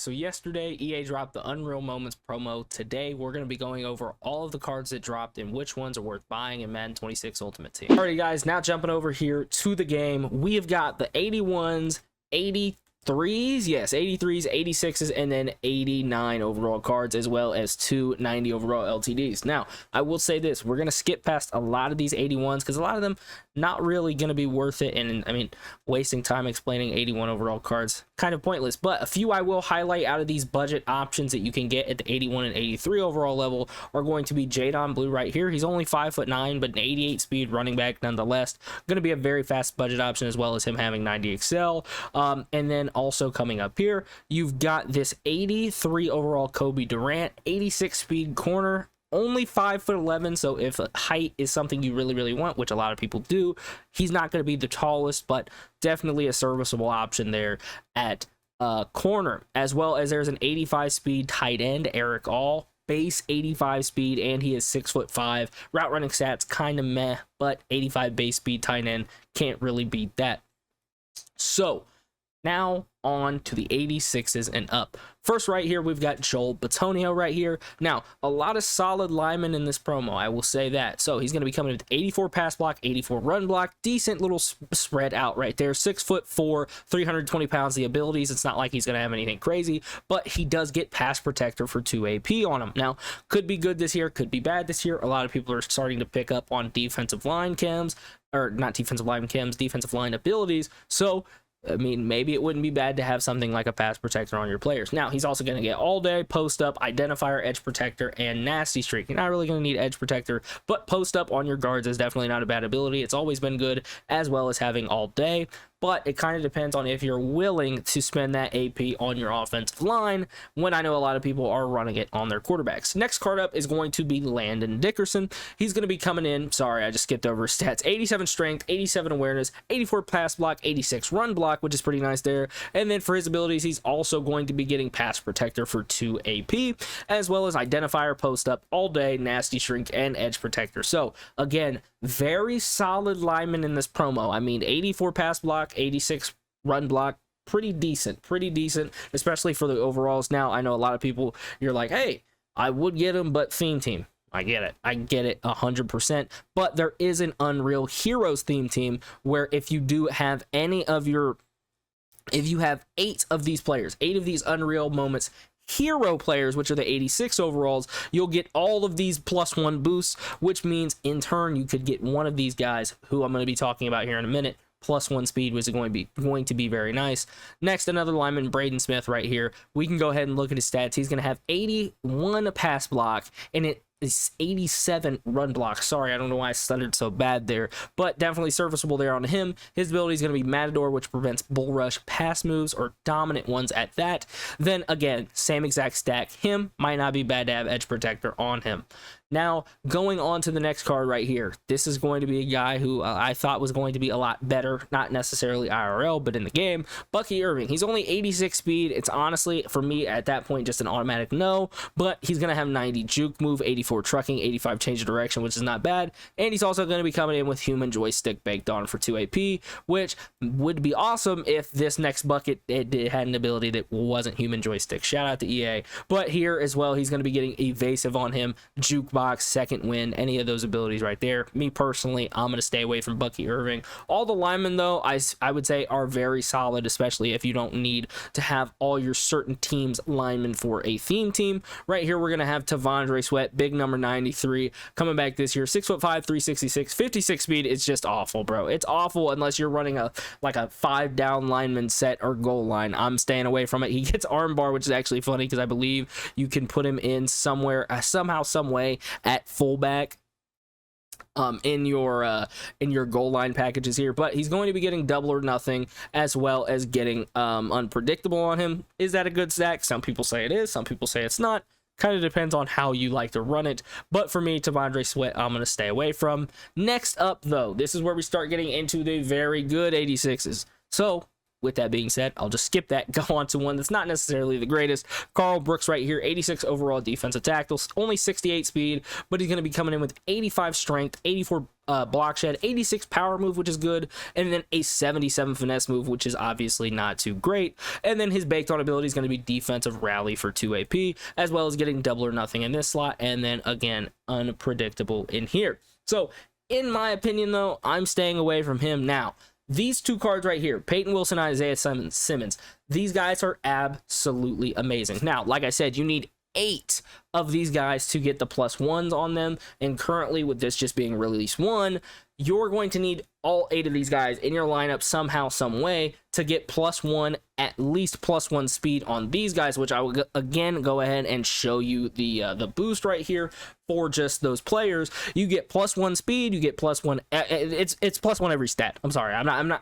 So yesterday, EA dropped the Unreal Moments promo. Today, we're going to be going over all of the cards that dropped and which ones are worth buying in Madden 26 Ultimate Team. Alrighty guys, now jumping over here to the game, we have got the 81s, 83s, yes, 83s, 86s, and then 89 overall cards, as well as two 90 overall LTDs. Now, I will say this, we're going to skip past a lot of these 81s because a lot of them not really going to be worth it, and I mean, wasting time explaining 81 overall cards, kind of pointless, but a few I will highlight out of these budget options that you can get at the 81 and 83 overall level are going to be Jadon Blue right here. He's only 5'9", but an 88 speed running back nonetheless. Going to be a very fast budget option, as well as him having 90 excel. And then also coming up here, you've got this 83 overall Kobe Durant, 86 speed corner, only 5'11", so if height is something you really want, which a lot of people do, he's not going to be the tallest, but definitely a serviceable option there at corner. As well as there's an 85 speed tight end, Eric All, base 85 speed, and he is 6'5". Route running stats kind of meh, but 85 base speed tight end, can't really beat that. So now on to the 86s and up. First right here, we've got Joel Bitonio right here. Now, a lot of solid linemen in this promo, I will say that. So he's going to be coming with 84 pass block, 84 run block, decent little spread out right there. 6'4", 320 pounds. The abilities, it's not like he's going to have anything crazy, but he does get pass protector for 2 AP on him. Now, could be good this year, could be bad this year. A lot of people are starting to pick up on defensive line chems, or not defensive line chems, defensive line abilities. So I mean, maybe it wouldn't be bad to have something like a pass protector on your players. Now, he's also going to get all day, post up, identifier, edge protector, and nasty streak. You're not really going to need edge protector, but post up on your guards is definitely not a bad ability. It's always been good, as well as having all day. But it kind of depends on if you're willing to spend that AP on your offensive line, when I know a lot of people are running it on their quarterbacks. Next card up is going to be Landon Dickerson. He's going to be coming in, sorry, I just skipped over his stats, 87 strength, 87 awareness, 84 pass block, 86 run block, which is pretty nice there. And then for his abilities, he's also going to be getting pass protector for 2 AP, as well as identifier, post up, all day, nasty shrink, and edge protector. So again, very solid lineman in this promo. I mean, 84 pass block, 86 run block, pretty decent, especially for the overalls. Now, I know a lot of people, you're like, hey, I would get him, but theme team. I get it 100%, but there is an Unreal Heroes theme team where if you do have any of your, if you have 8 of these players, 8 of these Unreal Moments hero players, which are the 86 overalls, you'll get all of these +1 boosts, which means in turn you could get one of these guys who I'm going to be talking about here in a minute. +1 speed, which is going to be very nice. Next, another lineman, Braden Smith right here. We can go ahead and look at his stats. He's going to have 81 pass block, and it is 87 run block. Sorry, I don't know why I stuttered so bad there, but definitely serviceable there on him. His ability is going to be Matador, which prevents bull rush pass moves, or dominant ones at that. Then again, same exact stack. Him might not be bad to have edge protector on him. Now, going on to the next card right here. This is going to be a guy who I thought was going to be a lot better, not necessarily IRL, but in the game. Bucky Irving. He's only 86 speed. It's honestly, for me, at that point, just an automatic no, but he's going to have 90 juke move, 84 trucking, 85 change of direction, which is not bad. And he's also going to be coming in with human joystick baked on for 2 AP, which would be awesome if this next bucket it had an ability that wasn't human joystick. Shout out to EA. But here as well, he's going to be getting evasive on him, juke box, second win, any of those abilities right there. Me personally, I'm going to stay away from Bucky Irving. All the linemen, though, I would say are very solid, especially if you don't need to have all your certain teams linemen for a theme team. Right here, we're going to have Tavondre Sweat, big number 93, coming back this year, 6'5", 366, 56 speed. It's just awful, bro. It's awful unless you're running a 5-down lineman set or goal line. I'm staying away from it. He gets armbar, which is actually funny because I believe you can put him in somewhere, somehow, some way, at fullback in your goal line packages here, but he's going to be getting double or nothing, as well as getting unpredictable on him. Is that a good stack? Some people say it is, some people say it's not. Kind of depends on how you like to run it, but for me, Tavondre Sweat, I'm going to stay away from. Next up, though, this is where we start getting into the very good 86s. So with that being said, I'll just skip that, go on to one that's not necessarily the greatest. Karl Brooks right here, 86 overall defensive tackles, only 68 speed, but he's going to be coming in with 85 strength, 84 block shed, 86 power move, which is good, and then a 77 finesse move, which is obviously not too great. And then his baked on ability is going to be defensive rally for 2 AP, as well as getting double or nothing in this slot, and then again unpredictable in here. So in my opinion though, I'm staying away from him. Now these two cards right here, Peyton Wilson, Isaiah Simmons, these guys are absolutely amazing. Now, like I said, you need 8 of these guys to get the +1s on them, and currently with this just being release 1, you're going to need all 8 of these guys in your lineup somehow, some way to get +1, at least +1 speed on these guys, which I will again go ahead and show you the boost right here for just those players. You get +1 speed, you get +1. It's +1 every stat. I'm sorry, I'm not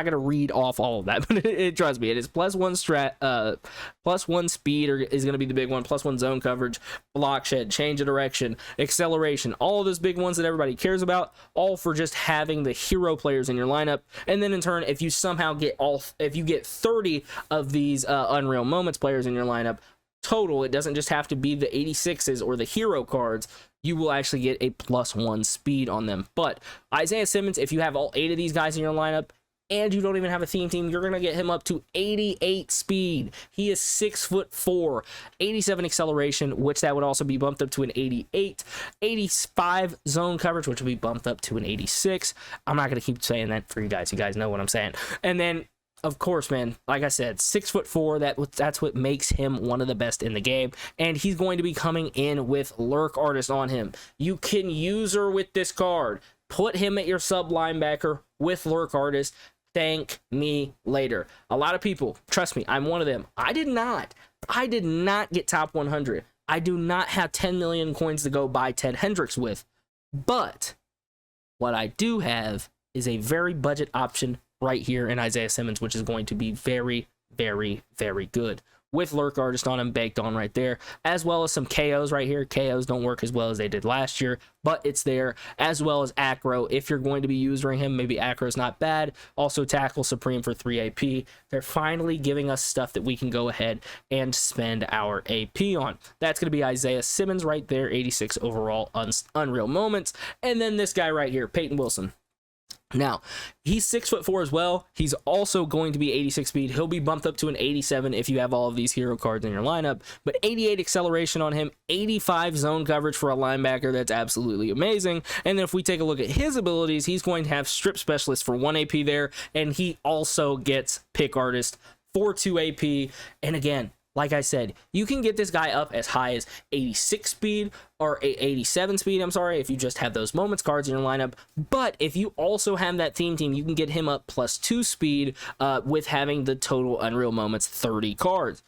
gonna read off all of that, but trust me, it is +1 strat, +1 speed is gonna be the big one. +1 zone coverage, block shed, change of direction, acceleration, all of those big ones that everybody cares about, all for just having the hero players in your lineup. And then in turn, if you somehow get if you get 30 of these Unreal Moments players in your lineup total, it doesn't just have to be the 86s or the hero cards, you will actually get a +1 speed on them. But Isaiah Simmons, if you have all 8 of these guys in your lineup and you don't even have a theme team, you're going to get him up to 88 speed. He is 6'4", 87 acceleration, which that would also be bumped up to an 88, 85 zone coverage, which will be bumped up to an 86. I'm not going to keep saying that for you guys. You guys know what I'm saying. And then of course, man, like I said, 6'4", that's what makes him one of the best in the game. And he's going to be coming in with Lurk Artist on him. You can use her with this card. Put him at your sub linebacker with Lurk Artist. Thank me later. A lot of people, trust me, I'm one of them. I did not get top 100. I do not have 10 million coins to go buy Ted Hendricks with. But what I do have is a very budget option right here in Isaiah Simmons, which is going to be very, very, very good, with Lurk Artist on him baked on right there, as well as some KOs right here. KOs don't work as well as they did last year, but it's there, as well as Acro. If you're going to be using him, maybe Acro's not bad. Also Tackle Supreme for 3 AP. They're finally giving us stuff that we can go ahead and spend our AP on. That's going to be Isaiah Simmons right there, 86 overall Unreal Moments. And then this guy right here, Peyton Wilson. Now, he's 6'4" as well. He's also going to be 86 speed. He'll be bumped up to an 87 if you have all of these hero cards in your lineup. But 88 acceleration on him, 85 zone coverage for a linebacker. That's absolutely amazing. And then if we take a look at his abilities, he's going to have Strip Specialist for 1 AP there. And he also gets Pick Artist for 2 AP. And again, like I said, you can get this guy up as high as 86 speed or 87 speed, I'm sorry, if you just have those moments cards in your lineup. But if you also have that theme team, you can get him up +2 speed with having the total Unreal Moments 30 cards.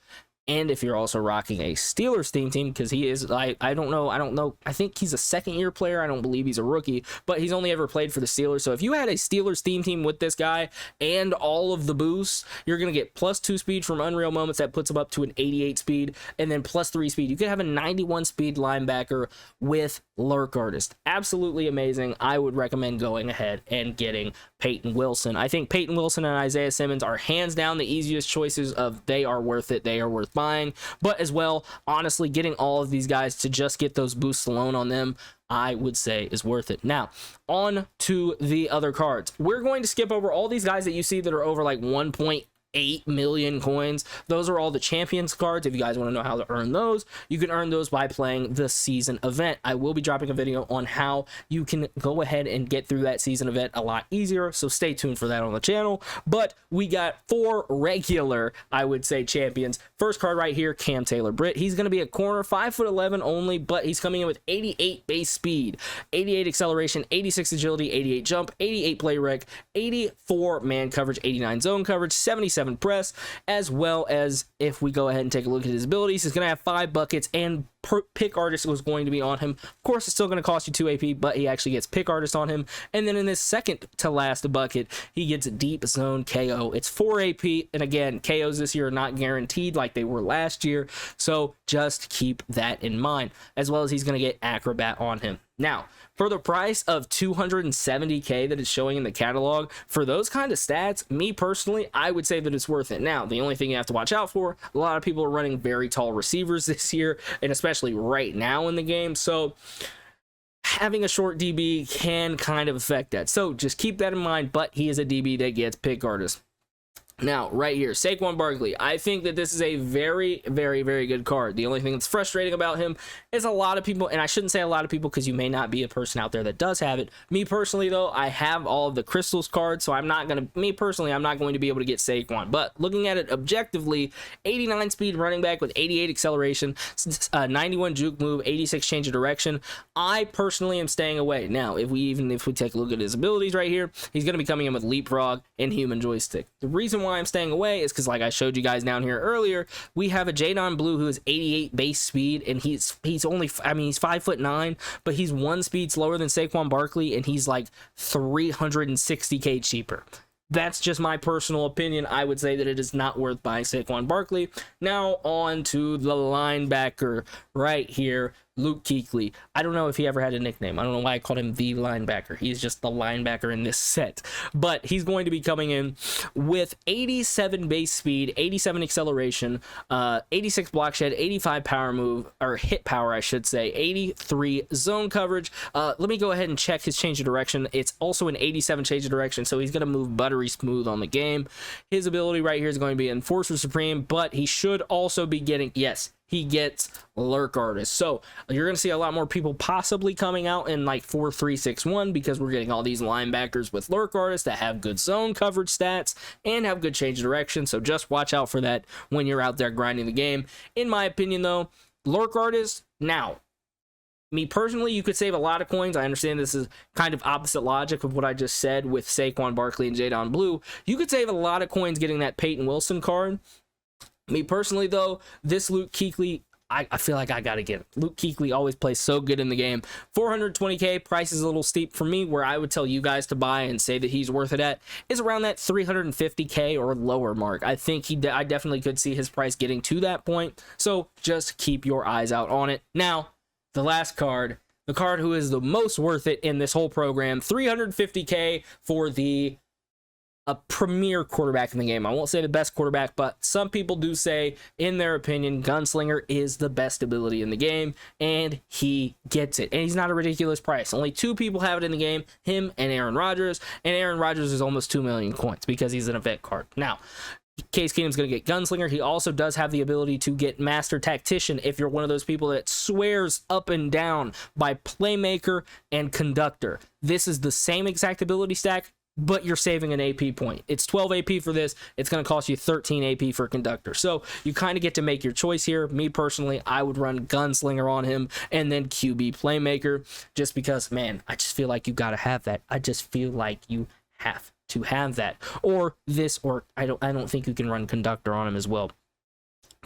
And if you're also rocking a Steelers theme team, because he is, I don't know, I think he's a second-year player. I don't believe he's a rookie, but he's only ever played for the Steelers. So if you had a Steelers theme team with this guy and all of the boosts, you're going to get +2 speed from Unreal Moments. That puts him up to an 88 speed, and then +3 speed. You could have a 91 speed linebacker with Lurk Artist. Absolutely amazing. I would recommend going ahead and getting Peyton Wilson. I think Peyton Wilson and Isaiah Simmons are hands down the easiest choices of they are worth it. They are worth buying. But as well, honestly, getting all of these guys to just get those boosts alone on them, I would say is worth it. Now, on to the other cards. We're going to skip over all these guys that you see that are over like 1.8 million coins. Those are all the champions cards. If you guys want to know how to earn those, you can earn those by playing the season event. I will be dropping a video on how you can go ahead and get through that season event a lot easier, so stay tuned for that on the channel. But we got 4 regular, I would say, champions. First card right here, Cam Taylor-Britt. He's going to be a corner, 5'11" only, but he's coming in with 88 base speed, 88 acceleration, 86 agility, 88 jump, 88 play rec, 84 man coverage, 89 zone coverage, 77 press, as well as, if we go ahead and take a look at his abilities, he's going to have 5 buckets, and Pick Artist was going to be on him. Of course, it's still going to cost you 2 AP, but he actually gets Pick Artist on him. And then in this second to last bucket, he gets Deep Zone KO. It's 4 AP, and again, KOs this year are not guaranteed like they were last year, so just keep that in mind, as well as he's going to get Acrobat on him. Now, for the price of 270K that is showing in the catalog, for those kind of stats, me personally, I would say that it's worth it. Now, the only thing you have to watch out for, a lot of people are running very tall receivers this year, and especially right now in the game, so having a short DB can kind of affect that. So just keep that in mind, but he is a DB that gets pick artists. Now, right here, Saquon Barkley. I think that this is a very, very, very good card. The only thing that's frustrating about him is a lot of people, and I shouldn't say a lot of people because you may not be a person out there that does have it. Me personally, though, I have all of the crystals cards, so I'm not going to be able to get Saquon. But looking at it objectively, 89 speed running back with 88 acceleration, 91 juke move, 86 change of direction. I personally am staying away. Now, if we take a look at his abilities right here, he's going to be coming in with leapfrog and human joystick. The reason why I'm staying away is because, like I showed you guys down here earlier, we have a Jadon Blue who is 88 base speed, and he's only, I mean, he's 5'9", but he's 1 speed slower than Saquon Barkley, and he's like 360K cheaper. That's just my personal opinion. I would say that it is not worth buying Saquon Barkley. Now on to the linebacker right here, Luke Kuechly. I don't know if he ever had a nickname. I don't know why I called him the linebacker. He's just the linebacker in this set. But he's going to be coming in with 87 base speed, 87 acceleration, 86 block shed, 85 power move, or hit power, I should say, 83 zone coverage. Let me go ahead and check his change of direction. It's also an 87 change of direction, so he's going to move buttery smooth on the game. His ability right here is going to be Enforcer Supreme, but he should also be getting, yes, he gets Lurk Artist. So you're going to see a lot more people possibly coming out in like 4-3-6-1 because we're getting all these linebackers with Lurk Artists that have good zone coverage stats and have good change of direction. So just watch out for that when you're out there grinding the game. In my opinion, though, Lurk Artists, now, me personally, you could save a lot of coins. I understand this is kind of opposite logic of what I just said with Saquon Barkley and Jadon Blue. You could save a lot of coins getting that Peyton Wilson card. Me personally, though, this Luke Kuechly, I feel like I gotta get it. Luke Kuechly always plays so good in the game. 420K, price is a little steep for me. Where I would tell you guys to buy and say that he's worth it at is around that 350K or lower mark. I think I definitely could see his price getting to that point. So just keep your eyes out on it. Now, the last card, the card who is the most worth it in this whole program, 350K for a premier quarterback in the game. I won't say the best quarterback, but some people do say, in their opinion, Gunslinger is the best ability in the game, and he gets it. And he's not a ridiculous price. Only 2 people have it in the game, him and Aaron Rodgers, and Aaron Rodgers is almost 2 million coins because he's an event card. Now, Case Keenum's going to get Gunslinger. He also does have the ability to get Master Tactician if you're one of those people that swears up and down by Playmaker and Conductor. This is the same exact ability stack, but you're saving an AP point. It's 12 AP for this. It's going to cost you 13 AP for Conductor. So you kind of get to make your choice here. Me personally, I would run Gunslinger on him and then QB Playmaker just because, man, I just feel like you got to have that. I just feel like you have to have that. Or this, or I don't think you can run Conductor on him as well.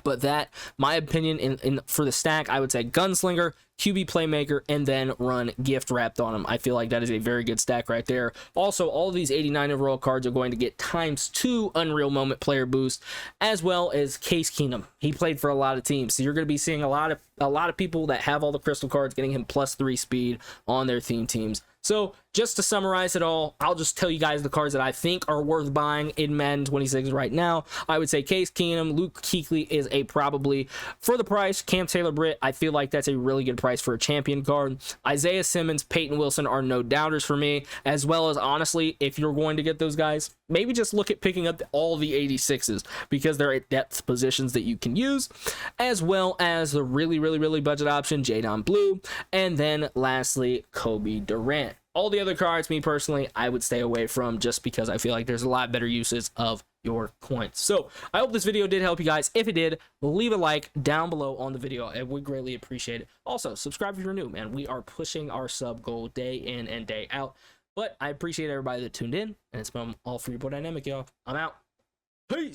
But that, my opinion, for the stack, I would say Gunslinger, QB Playmaker, and then run Gift Wrapped on him. I feel like that is a very good stack right there. Also, all of these 89 overall cards are going to get ×2 Unreal Moment player boost, as well as Case Keenum. He played for a lot of teams, so you're going to be seeing a lot of people that have all the crystal cards getting him +3 speed on their theme teams. So just to summarize it all, I'll just tell you guys the cards that I think are worth buying in Madden 26 right now. I would say Case Keenum, Luke Kuechly is a probably, for the price. Cam Taylor-Britt, I feel like that's a really good price for a champion card. Isaiah Simmons, Peyton Wilson are no doubters for me, as well as, honestly, if you're going to get those guys, maybe just look at picking up all the 86s because they're at depth positions that you can use, as well as the really budget option, Jadon Blue, and then lastly, Kobe Durant. All the other cards, me personally, I would stay away from just because I feel like there's a lot better uses of your coins. So I hope this video did help you guys. If it did, leave a like down below on the video. I would greatly appreciate it. Also, subscribe if you're new, man. We are pushing our sub goal day in and day out. But I appreciate everybody that tuned in, and it's been all for your boy Dynamic, y'all. I'm out. Peace.